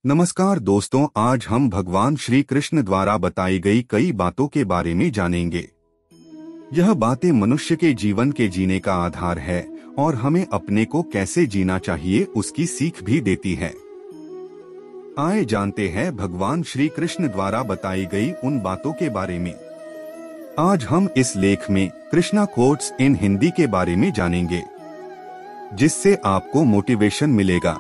नमस्कार दोस्तों, आज हम भगवान श्री कृष्ण द्वारा बताई गई कई बातों के बारे में जानेंगे। यह बातें मनुष्य के जीवन के जीने का आधार है और हमें अपने को कैसे जीना चाहिए उसकी सीख भी देती है। आइए जानते हैं भगवान श्री कृष्ण द्वारा बताई गई उन बातों के बारे में। आज हम इस लेख में कृष्णा कोट्स इन हिंदी के बारे में जानेंगे, जिससे आपको मोटिवेशन मिलेगा।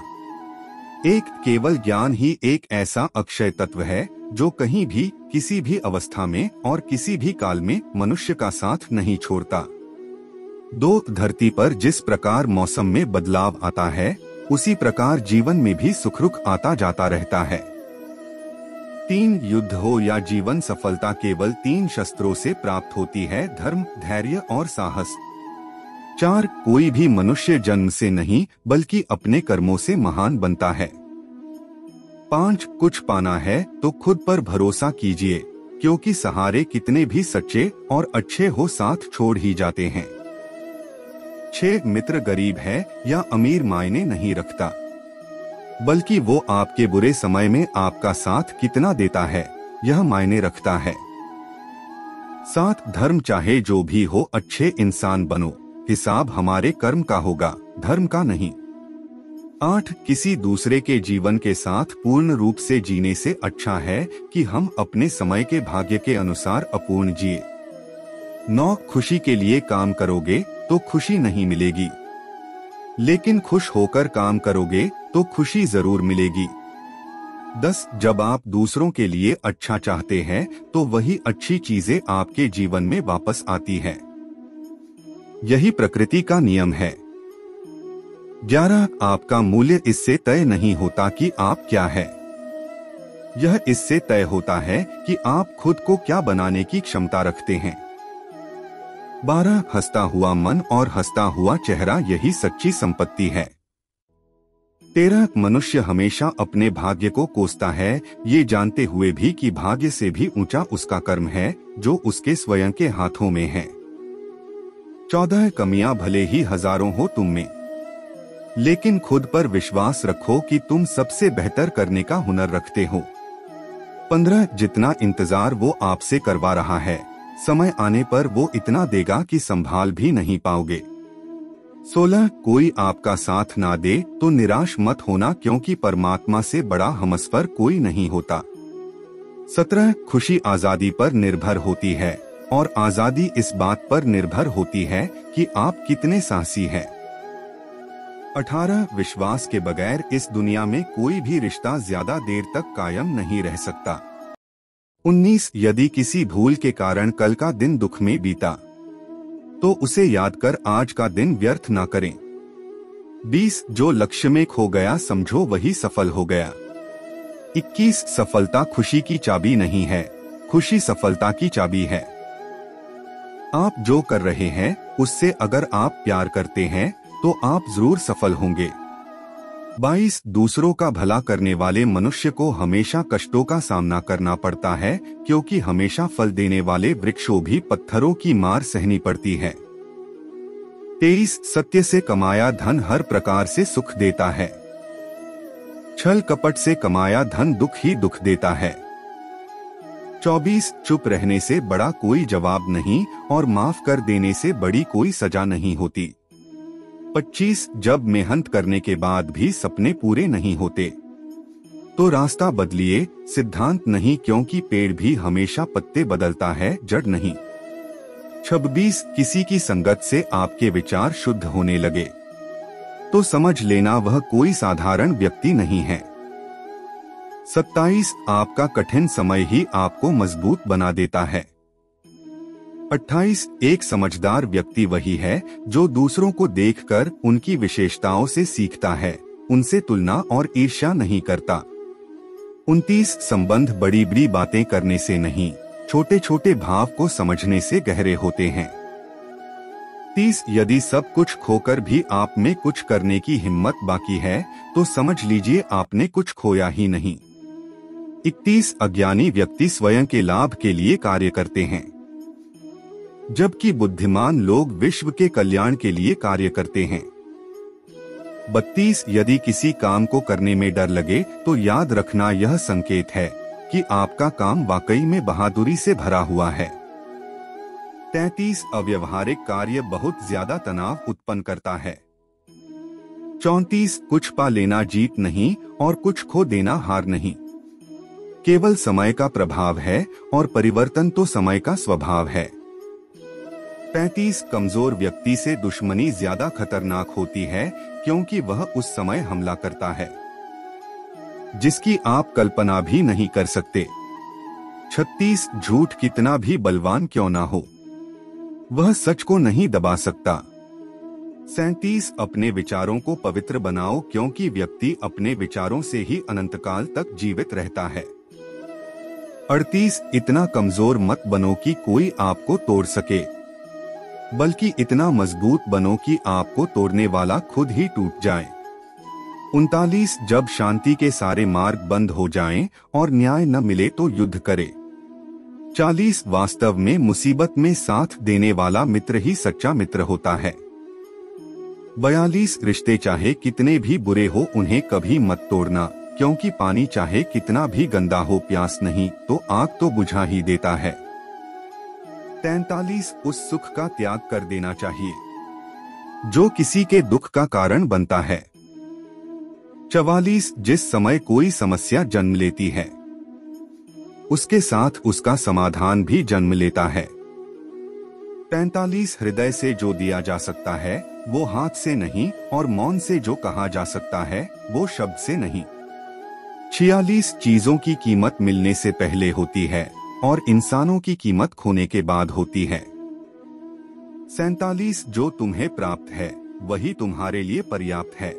एक केवल ज्ञान ही एक ऐसा अक्षय तत्व है जो कहीं भी, किसी भी अवस्था में और किसी भी काल में मनुष्य का साथ नहीं छोड़ता। धरती पर जिस प्रकार मौसम में बदलाव आता है, उसी प्रकार जीवन में भी सुख-दुख आता जाता रहता है। 3 युद्ध हो या जीवन सफलता केवल 3 शस्त्रों से प्राप्त होती है: धर्म, धैर्य और साहस। 4 कोई भी मनुष्य जन्म से नहीं बल्कि अपने कर्मों से महान बनता है। 5 कुछ पाना है तो खुद पर भरोसा कीजिए, क्योंकि सहारे कितने भी सच्चे और अच्छे हो साथ छोड़ ही जाते हैं। 6 मित्र गरीब है या अमीर मायने नहीं रखता, बल्कि वो आपके बुरे समय में आपका साथ कितना देता है यह मायने रखता है। 7 धर्म चाहे जो भी हो अच्छे इंसान बनो, हिसाब हमारे कर्म का होगा, धर्म का नहीं। 8 किसी दूसरे के जीवन के साथ पूर्ण रूप से जीने से अच्छा है कि हम अपने समय के भाग्य के अनुसार अपूर्ण जिए। 9 खुशी के लिए काम करोगे तो खुशी नहीं मिलेगी, लेकिन खुश होकर काम करोगे तो खुशी जरूर मिलेगी। 10 जब आप दूसरों के लिए अच्छा चाहते हैं तो वही अच्छी चीजें आपके जीवन में वापस आती है। यही प्रकृति का नियम है। 11 आपका मूल्य इससे तय नहीं होता कि आप क्या है, यह इससे तय होता है कि आप खुद को क्या बनाने की क्षमता रखते हैं। 12 हंसता हुआ मन और हंसता हुआ चेहरा यही सच्ची संपत्ति है। 13 मनुष्य हमेशा अपने भाग्य को कोसता है, ये जानते हुए भी कि भाग्य से भी ऊंचा उसका कर्म है जो उसके स्वयं के हाथों में है। 14 कमियां भले ही हजारों हो तुम में, लेकिन खुद पर विश्वास रखो कि तुम सबसे बेहतर करने का हुनर रखते हो। 15 जितना इंतजार वो आपसे करवा रहा है, समय आने पर वो इतना देगा कि संभाल भी नहीं पाओगे। 16 कोई आपका साथ ना दे तो निराश मत होना, क्योंकि परमात्मा से बड़ा हमसफर कोई नहीं होता। 17 खुशी आजादी पर निर्भर होती है और आजादी इस बात पर निर्भर होती है कि आप कितने साहसी हैं। 18 विश्वास के बगैर इस दुनिया में कोई भी रिश्ता ज्यादा देर तक कायम नहीं रह सकता। 19 यदि किसी भूल के कारण कल का दिन दुख में बीता तो उसे याद कर आज का दिन व्यर्थ ना करें। 20 जो लक्ष्य में खो गया समझो वही सफल हो गया। 21 सफलता खुशी की चाबी नहीं है, खुशी सफलता की चाबी है। आप जो कर रहे हैं उससे अगर आप प्यार करते हैं तो आप जरूर सफल होंगे। 22 दूसरों का भला करने वाले मनुष्य को हमेशा कष्टों का सामना करना पड़ता है, क्योंकि हमेशा फल देने वाले वृक्षों भी पत्थरों की मार सहनी पड़ती है। 23 सत्य से कमाया धन हर प्रकार से सुख देता है, छल कपट से कमाया धन दुख ही दुख देता है। 24 चुप रहने से बड़ा कोई जवाब नहीं और माफ कर देने से बड़ी कोई सजा नहीं होती। 25 जब मेहनत करने के बाद भी सपने पूरे नहीं होते तो रास्ता बदलिए, सिद्धांत नहीं, क्योंकि पेड़ भी हमेशा पत्ते बदलता है, जड़ नहीं। 26 किसी की संगत से आपके विचार शुद्ध होने लगे तो समझ लेना वह कोई साधारण व्यक्ति नहीं है। 27 आपका कठिन समय ही आपको मजबूत बना देता है। 28 एक समझदार व्यक्ति वही है जो दूसरों को देखकर उनकी विशेषताओं से सीखता है, उनसे तुलना और ईर्ष्या नहीं करता। 29 संबंध बड़ी बड़ी बातें करने से नहीं, छोटे छोटे भाव को समझने से गहरे होते हैं। 30 यदि सब कुछ खोकर भी आप में कुछ करने की हिम्मत बाकी है तो समझ लीजिए आपने कुछ खोया ही नहीं। 31 अज्ञानी व्यक्ति स्वयं के लाभ के लिए कार्य करते हैं, जबकि बुद्धिमान लोग विश्व के कल्याण के लिए कार्य करते हैं। 32 यदि किसी काम को करने में डर लगे तो याद रखना यह संकेत है कि आपका काम वाकई में बहादुरी से भरा हुआ है। 33 अव्यवहारिक कार्य बहुत ज्यादा तनाव उत्पन्न करता है। 34 कुछ पा लेना जीत नहीं और कुछ खो देना हार नहीं, केवल समय का प्रभाव है और परिवर्तन तो समय का स्वभाव है। 35 कमजोर व्यक्ति से दुश्मनी ज्यादा खतरनाक होती है क्योंकि वह उस समय हमला करता है जिसकी आप कल्पना भी नहीं कर सकते। 36 झूठ कितना भी बलवान क्यों ना हो, वह सच को नहीं दबा सकता। 37 अपने विचारों को पवित्र बनाओ क्योंकि व्यक्ति अपने विचारों से ही अनंतकाल तक जीवित रहता है। 38 इतना कमजोर मत बनो कि कोई आपको तोड़ सके, बल्कि इतना मजबूत बनो कि आपको तोड़ने वाला खुद ही टूट जाए। 39 जब शांति के सारे मार्ग बंद हो जाएं और न्याय न मिले तो युद्ध करे। 40 वास्तव में मुसीबत में साथ देने वाला मित्र ही सच्चा मित्र होता है। 42 रिश्ते चाहे कितने भी बुरे हो उन्हें कभी मत तोड़ना क्योंकि पानी चाहे कितना भी गंदा हो प्यास नहीं तो आग तो बुझा ही देता है। 43 उस सुख का त्याग कर देना चाहिए जो किसी के दुख का कारण बनता है। 44 जिस समय कोई समस्या जन्म लेती है उसके साथ उसका समाधान भी जन्म लेता है। 45 हृदय से जो दिया जा सकता है वो हाथ से नहीं और मौन से जो कहा जा सकता है वो शब्द से नहीं। 46 चीजों की कीमत मिलने से पहले होती है और इंसानों की कीमत खोने के बाद होती है। 47 जो तुम्हें प्राप्त है वही तुम्हारे लिए पर्याप्त है।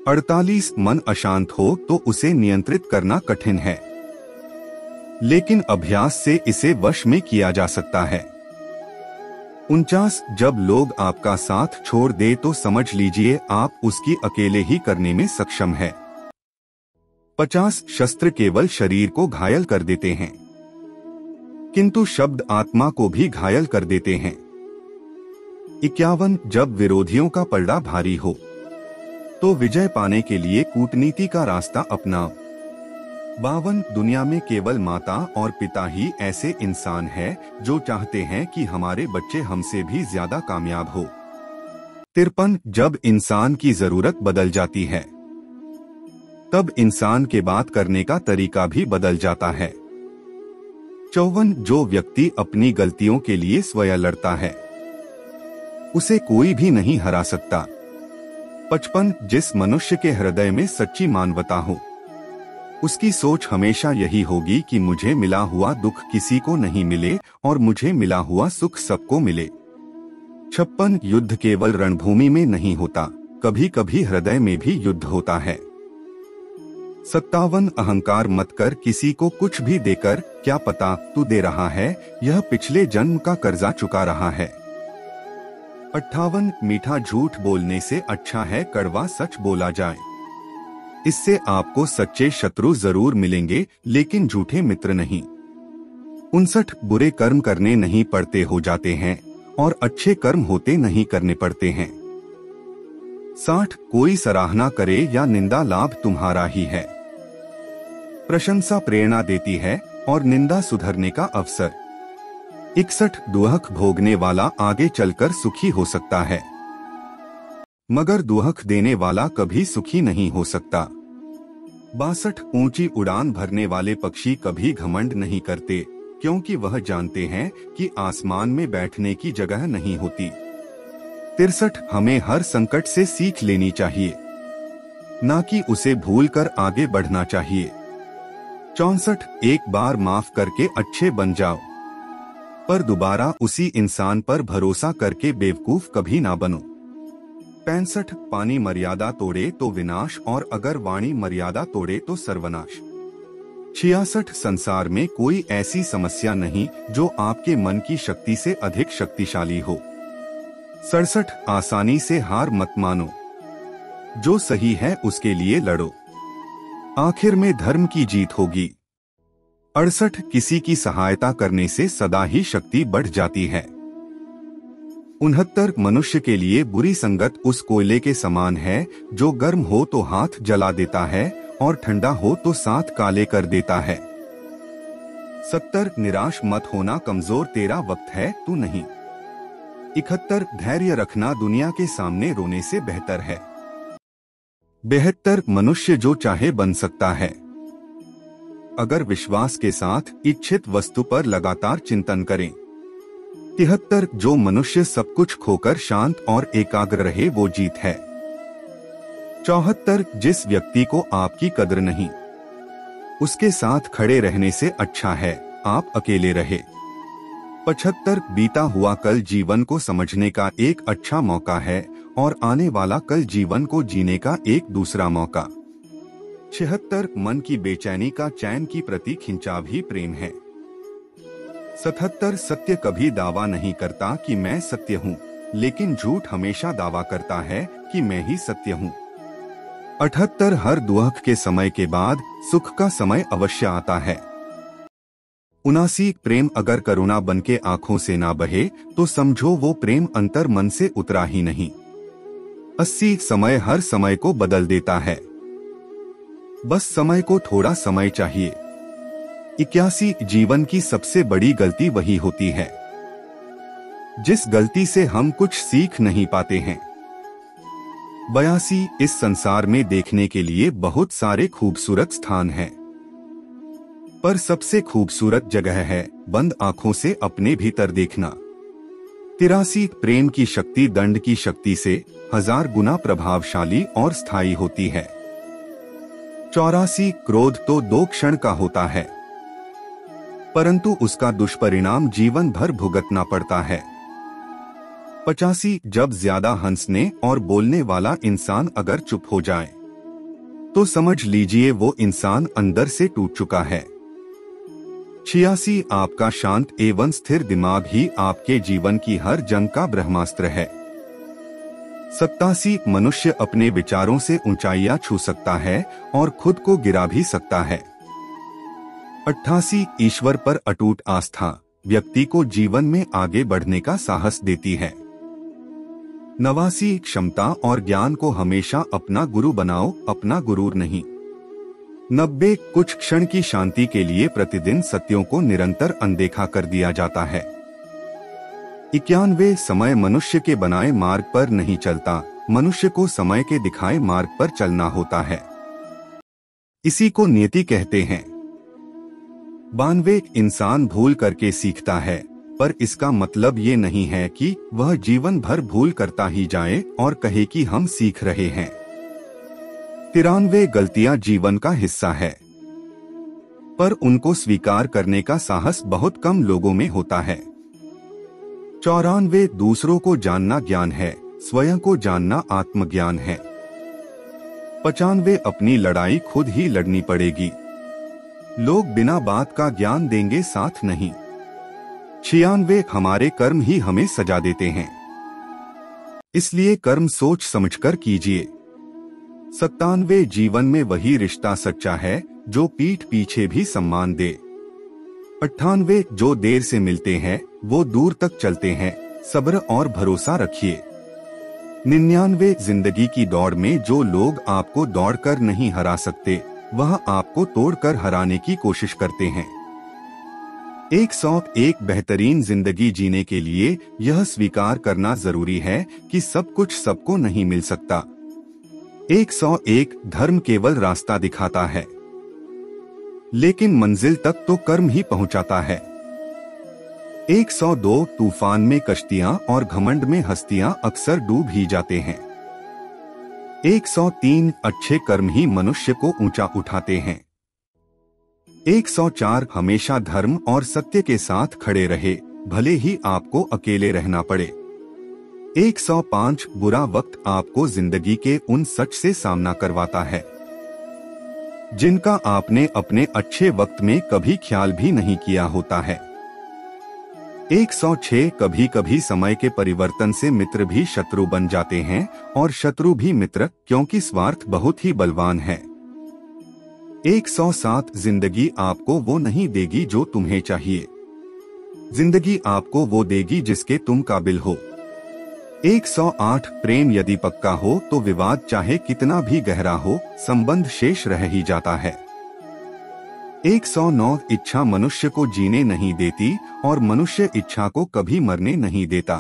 48 मन अशांत हो तो उसे नियंत्रित करना कठिन है, लेकिन अभ्यास से इसे वश में किया जा सकता है। 49 जब लोग आपका साथ छोड़ दे तो समझ लीजिए आप उसकी अकेले ही करने में सक्षम है। 50 शस्त्र केवल शरीर को घायल कर देते हैं किंतु शब्द आत्मा को भी घायल कर देते हैं। 51 जब विरोधियों का पलड़ा भारी हो तो विजय पाने के लिए कूटनीति का रास्ता अपनाओ। 52 दुनिया में केवल माता और पिता ही ऐसे इंसान हैं जो चाहते हैं कि हमारे बच्चे हमसे भी ज्यादा कामयाब हो। 53 जब इंसान की जरूरत बदल जाती है तब इंसान के बात करने का तरीका भी बदल जाता है। 54 जो व्यक्ति अपनी गलतियों के लिए स्वयं लड़ता है उसे कोई भी नहीं हरा सकता। 55 जिस मनुष्य के हृदय में सच्ची मानवता हो उसकी सोच हमेशा यही होगी कि मुझे मिला हुआ दुख किसी को नहीं मिले और मुझे मिला हुआ सुख सबको मिले। 56 युद्ध केवल रणभूमि में नहीं होता, कभी कभी हृदय में भी युद्ध होता है। 57 अहंकार मत कर किसी को कुछ भी देकर, क्या पता तू दे रहा है यह पिछले जन्म का कर्जा चुका रहा है। 58 मीठा झूठ बोलने से अच्छा है कड़वा सच बोला जाए, इससे आपको सच्चे शत्रु जरूर मिलेंगे लेकिन झूठे मित्र नहीं। 59 बुरे कर्म करने नहीं पड़ते हो जाते हैं और अच्छे कर्म होते नहीं करने पड़ते हैं। 60 कोई सराहना करे या निंदा लाभ तुम्हारा ही है। प्रशंसा प्रेरणा देती है और निंदा सुधरने का अवसर। 61 दुहक भोगने वाला आगे चलकर सुखी हो सकता है मगर दुहक देने वाला कभी सुखी नहीं हो सकता। 62 ऊंची उड़ान भरने वाले पक्षी कभी घमंड नहीं करते क्योंकि वह जानते हैं कि आसमान में बैठने की जगह नहीं होती। 63 हमें हर संकट से सीख लेनी चाहिए, ना कि उसे भूलकर आगे बढ़ना चाहिए। 64 एक बार माफ करके अच्छे बन जाओ, पर दोबारा उसी इंसान पर भरोसा करके बेवकूफ कभी ना बनो। 65 पानी मर्यादा तोड़े तो विनाश और अगर वाणी मर्यादा तोड़े तो सर्वनाश। 66 संसार में कोई ऐसी समस्या नहीं जो आपके मन की शक्ति से अधिक शक्तिशाली हो। 67 आसानी से हार मत मानो, जो सही है उसके लिए लड़ो, आखिर में धर्म की जीत होगी। 68 किसी की सहायता करने से सदा ही शक्ति बढ़ जाती है। 69 मनुष्य के लिए बुरी संगत उस कोयले के समान है जो गर्म हो तो हाथ जला देता है और ठंडा हो तो साथ काले कर देता है। 70 निराश मत होना कमजोर, तेरा वक्त है, तू नहीं। 71 धैर्य रखना दुनिया के सामने रोने से बेहतर है। 72 मनुष्य जो चाहे बन सकता है अगर विश्वास के साथ इच्छित वस्तु पर लगातार चिंतन करें। 73 जो मनुष्य सब कुछ खोकर शांत और एकाग्र रहे वो जीत है। 74 जिस व्यक्ति को आपकी कद्र नहीं उसके साथ खड़े रहने से अच्छा है आप अकेले रहे। 75 बीता हुआ कल जीवन को समझने का एक अच्छा मौका है और आने वाला कल जीवन को जीने का एक दूसरा मौका। 76 मन की बेचैनी का चैन की प्रति खिंचाव ही प्रेम है। 77 सत्य कभी दावा नहीं करता कि मैं सत्य हूँ, लेकिन झूठ हमेशा दावा करता है कि मैं ही सत्य हूँ। 78 हर दुख के समय के बाद सुख का समय अवश्य आता है। 79 प्रेम अगर करुणा बनके आंखों से ना बहे तो समझो वो प्रेम अंतर मन से उतरा ही नहीं। 80 समय हर समय को बदल देता है, बस समय को थोड़ा समय चाहिए। 81 जीवन की सबसे बड़ी गलती वही होती है जिस गलती से हम कुछ सीख नहीं पाते हैं। 82 इस संसार में देखने के लिए बहुत सारे खूबसूरत स्थान हैं, पर सबसे खूबसूरत जगह है बंद आंखों से अपने भीतर देखना। 83 प्रेम की शक्ति दंड की शक्ति से 1000 गुना प्रभावशाली और स्थायी होती है। 84 क्रोध तो 2 क्षण का होता है, परंतु उसका दुष्परिणाम जीवन भर भुगतना पड़ता है। 85 जब ज्यादा हंसने और बोलने वाला इंसान अगर चुप हो जाए तो समझ लीजिए वो इंसान अंदर से टूट चुका है। 86 आपका शांत एवं स्थिर दिमाग ही आपके जीवन की हर जंग का ब्रह्मास्त्र है। 87 मनुष्य अपने विचारों से ऊंचाइयां छू सकता है और खुद को गिरा भी सकता है। 88 ईश्वर पर अटूट आस्था व्यक्ति को जीवन में आगे बढ़ने का साहस देती है। 89 क्षमता और ज्ञान को हमेशा अपना गुरु बनाओ, अपना गुरूर नहीं। 90 कुछ क्षण की शांति के लिए प्रतिदिन सत्यों को निरंतर अनदेखा कर दिया जाता है। 91 समय मनुष्य के बनाए मार्ग पर नहीं चलता, मनुष्य को समय के दिखाए मार्ग पर चलना होता है, इसी को नियति कहते हैं। 92 इंसान भूल करके सीखता है, पर इसका मतलब ये नहीं है कि वह जीवन भर भूल करता ही जाए और कहे कि हम सीख रहे हैं। 93 गलतियां जीवन का हिस्सा है, पर उनको स्वीकार करने का साहस बहुत कम लोगों में होता है। 94 दूसरों को जानना ज्ञान है, स्वयं को जानना आत्मज्ञान है। 95 अपनी लड़ाई खुद ही लड़नी पड़ेगी, लोग बिना बात का ज्ञान देंगे साथ नहीं। 96 हमारे कर्म ही हमें सजा देते हैं, इसलिए कर्म सोच समझकर कीजिए। 97 जीवन में वही रिश्ता सच्चा है जो पीठ पीछे भी सम्मान दे। 98 जो देर से मिलते हैं वो दूर तक चलते हैं, सब्र और भरोसा रखिए। 99 जिंदगी की दौड़ में जो लोग आपको दौड़कर नहीं हरा सकते वह आपको तोड़कर हराने की कोशिश करते हैं। 101 बेहतरीन जिंदगी जीने के लिए यह स्वीकार करना जरूरी है कि सब कुछ सबको नहीं मिल सकता। 101 धर्म केवल रास्ता दिखाता है, लेकिन मंजिल तक तो कर्म ही पहुंचाता है। 102 तूफान में कश्तियां और घमंड में हस्तियां अक्सर डूब ही जाते हैं। 103 अच्छे कर्म ही मनुष्य को ऊंचा उठाते हैं। 104 हमेशा धर्म और सत्य के साथ खड़े रहे, भले ही आपको अकेले रहना पड़े। 105 बुरा वक्त आपको जिंदगी के उन सच से सामना करवाता है जिनका आपने अपने अच्छे वक्त में कभी ख्याल भी नहीं किया होता है। 106 कभी कभी समय के परिवर्तन से मित्र भी शत्रु बन जाते हैं और शत्रु भी मित्र, क्योंकि स्वार्थ बहुत ही बलवान है। 107 जिंदगी आपको वो नहीं देगी जो तुम्हें चाहिए, जिंदगी आपको वो देगी जिसके तुम काबिल हो। 108 प्रेम यदि पक्का हो तो विवाद चाहे कितना भी गहरा हो, संबंध शेष रह ही जाता है। 109 इच्छा मनुष्य को जीने नहीं देती और मनुष्य इच्छा को कभी मरने नहीं देता।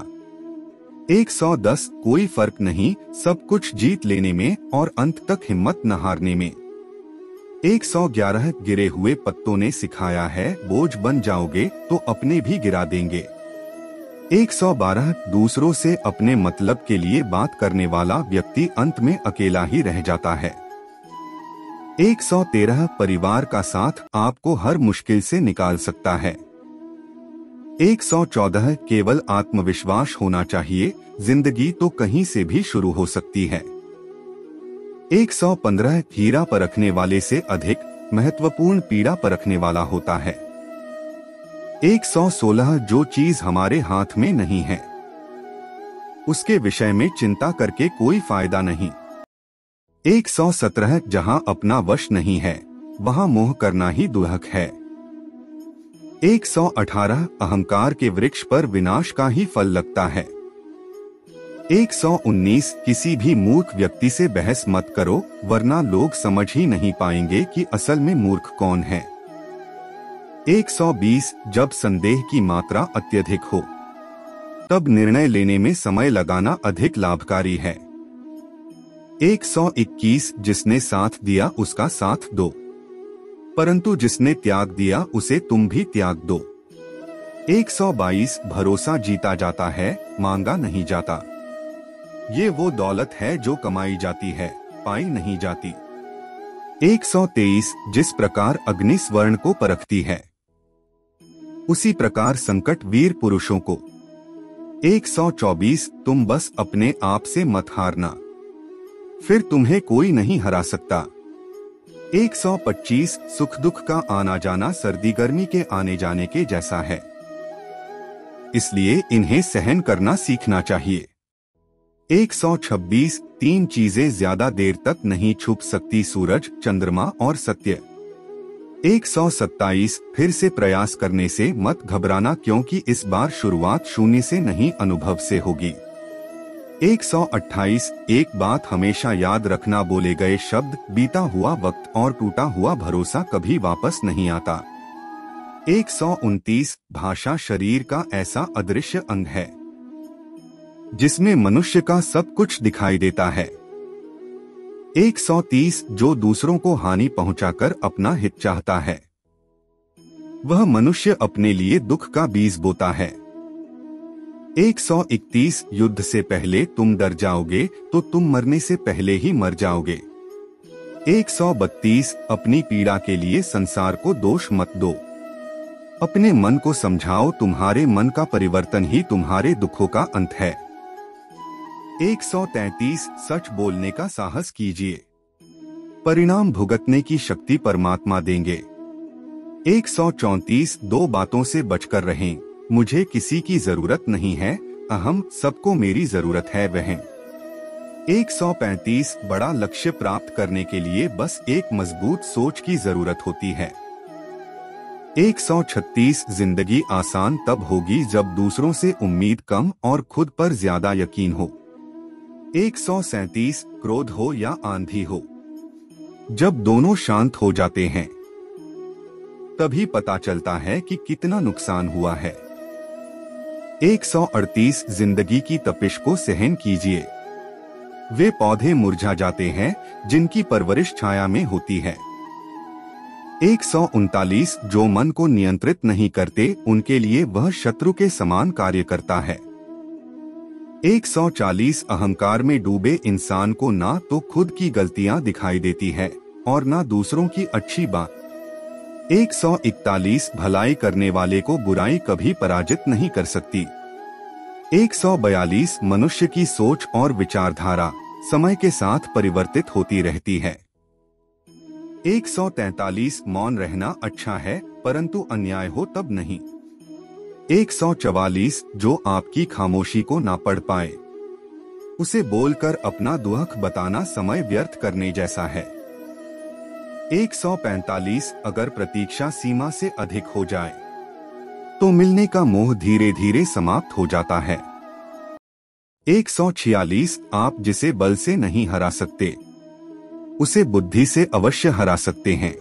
110 कोई फर्क नहीं सब कुछ जीत लेने में और अंत तक हिम्मत न हारने में। 111 गिरे हुए पत्तों ने सिखाया है बोझ बन जाओगे तो अपने भी गिरा देंगे। 112 दूसरों से अपने मतलब के लिए बात करने वाला व्यक्ति अंत में अकेला ही रह जाता है। 113 परिवार का साथ आपको हर मुश्किल से निकाल सकता है। 114 केवल आत्मविश्वास होना चाहिए, जिंदगी तो कहीं से भी शुरू हो सकती है। 115 हीरा परखने वाले से अधिक महत्वपूर्ण पीड़ा परखने वाला होता है। 116 जो चीज हमारे हाथ में नहीं है उसके विषय में चिंता करके कोई फायदा नहीं। 117 जहां अपना वश नहीं है वहां मोह करना ही दुहक है। 118 अहंकार के वृक्ष पर विनाश का ही फल लगता है। 119 किसी भी मूर्ख व्यक्ति से बहस मत करो वरना लोग समझ ही नहीं पाएंगे कि असल में मूर्ख कौन है। 120 जब संदेह की मात्रा अत्यधिक हो तब निर्णय लेने में समय लगाना अधिक लाभकारी है। 121 जिसने साथ दिया उसका साथ दो, परंतु जिसने त्याग दिया उसे तुम भी त्याग दो। 122 भरोसा जीता जाता है, मांगा नहीं जाता। ये वो दौलत है जो कमाई जाती है, पाई नहीं जाती। 123 जिस प्रकार अग्नि स्वर्ण को परखती है उसी प्रकार संकट वीर पुरुषों को। 124 तुम बस अपने आप से मत हारना, फिर तुम्हें कोई नहीं हरा सकता। 125 सुख दुख का आना जाना सर्दी गर्मी के आने जाने के जैसा है, इसलिए इन्हें सहन करना सीखना चाहिए। 126 तीन चीजें ज्यादा देर तक नहीं छुप सकती, सूरज, चंद्रमा और सत्य। 127 फिर से प्रयास करने से मत घबराना क्योंकि इस बार शुरुआत शून्य से नहीं अनुभव से होगी। 128 एक बात हमेशा याद रखना, बोले गए शब्द, बीता हुआ वक्त और टूटा हुआ भरोसा कभी वापस नहीं आता। 129 भाषा शरीर का ऐसा अदृश्य अंग है जिसमें मनुष्य का सब कुछ दिखाई देता है। 130 जो दूसरों को हानि पहुंचाकर अपना हित चाहता है वह मनुष्य अपने लिए दुख का बीज बोता है। 131 युद्ध से पहले तुम डर जाओगे तो तुम मरने से पहले ही मर जाओगे। 132 अपनी पीड़ा के लिए संसार को दोष मत दो, अपने मन को समझाओ, तुम्हारे मन का परिवर्तन ही तुम्हारे दुखों का अंत है। 133 सच बोलने का साहस कीजिए, परिणाम भुगतने की शक्ति परमात्मा देंगे। 134 दो बातों से बचकर रहें, मुझे किसी की जरूरत नहीं है, अहम, सबको मेरी जरूरत है वह। 135 बड़ा लक्ष्य प्राप्त करने के लिए बस एक मजबूत सोच की जरूरत होती है। 136 जिंदगी आसान तब होगी जब दूसरों से उम्मीद कम और खुद पर ज्यादा यकीन हो। 137 क्रोध हो या आंधी हो, जब दोनों शांत हो जाते हैं तभी पता चलता है कि कितना नुकसान हुआ है। 138 जिंदगी की तपिश को सहन कीजिए, वे पौधे मुरझा जाते हैं जिनकी परवरिश छाया में होती है। 139 जो मन को नियंत्रित नहीं करते उनके लिए वह शत्रु के समान कार्य करता है। 140 अहंकार में डूबे इंसान को ना तो खुद की गलतियां दिखाई देती है और ना दूसरों की अच्छी बात। 141 भलाई करने वाले को बुराई कभी पराजित नहीं कर सकती। 142 मनुष्य की सोच और विचारधारा समय के साथ परिवर्तित होती रहती है। 143 मौन रहना अच्छा है परंतु अन्याय हो तब नहीं। 144 जो आपकी खामोशी को ना पढ़ पाए उसे बोलकर अपना दुख बताना समय व्यर्थ करने जैसा है। 145 अगर प्रतीक्षा सीमा से अधिक हो जाए तो मिलने का मोह धीरे धीरे समाप्त हो जाता है। 146 आप जिसे बल से नहीं हरा सकते उसे बुद्धि से अवश्य हरा सकते हैं।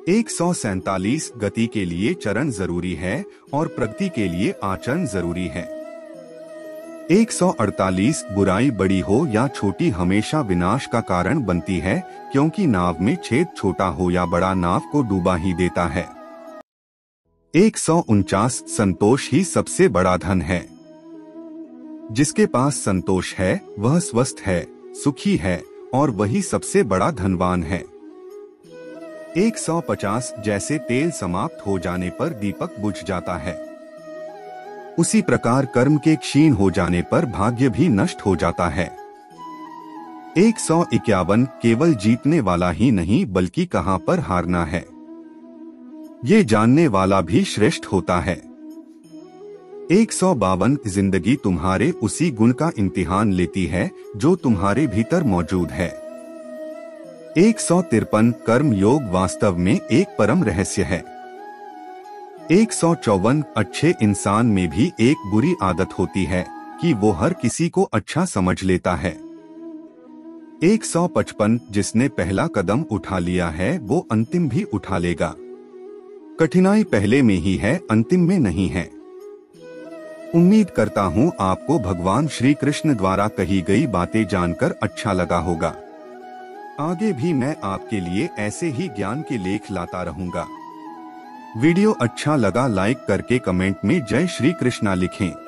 147 गति के लिए चरण जरूरी है और प्रगति के लिए आचरण जरूरी है। 148 बुराई बड़ी हो या छोटी हमेशा विनाश का कारण बनती है, क्योंकि नाव में छेद छोटा हो या बड़ा नाव को डूबा ही देता है। 149 संतोष ही सबसे बड़ा धन है। जिसके पास संतोष है वह स्वस्थ है, सुखी है और वही सबसे बड़ा धनवान है। 150 जैसे तेल समाप्त हो जाने पर दीपक बुझ जाता है, उसी प्रकार कर्म के क्षीण हो जाने पर भाग्य भी नष्ट हो जाता है। 151 केवल जीतने वाला ही नहीं बल्कि कहां पर हारना है ये जानने वाला भी श्रेष्ठ होता है। 152 जिंदगी तुम्हारे उसी गुण का इम्तिहान लेती है जो तुम्हारे भीतर मौजूद है। 153 कर्म योग वास्तव में एक परम रहस्य है। 154 अच्छे इंसान में भी एक बुरी आदत होती है कि वो हर किसी को अच्छा समझ लेता है। 155 जिसने पहला कदम उठा लिया है वो अंतिम भी उठा लेगा। कठिनाई पहले में ही है, अंतिम में नहीं है। उम्मीद करता हूँ आपको भगवान श्री कृष्ण द्वारा कही गई बातें जानकर अच्छा लगा होगा। आगे भी मैं आपके लिए ऐसे ही ज्ञान के लेख लाता रहूंगा। वीडियो अच्छा लगा लाइक करके कमेंट में जय श्री कृष्णा लिखें।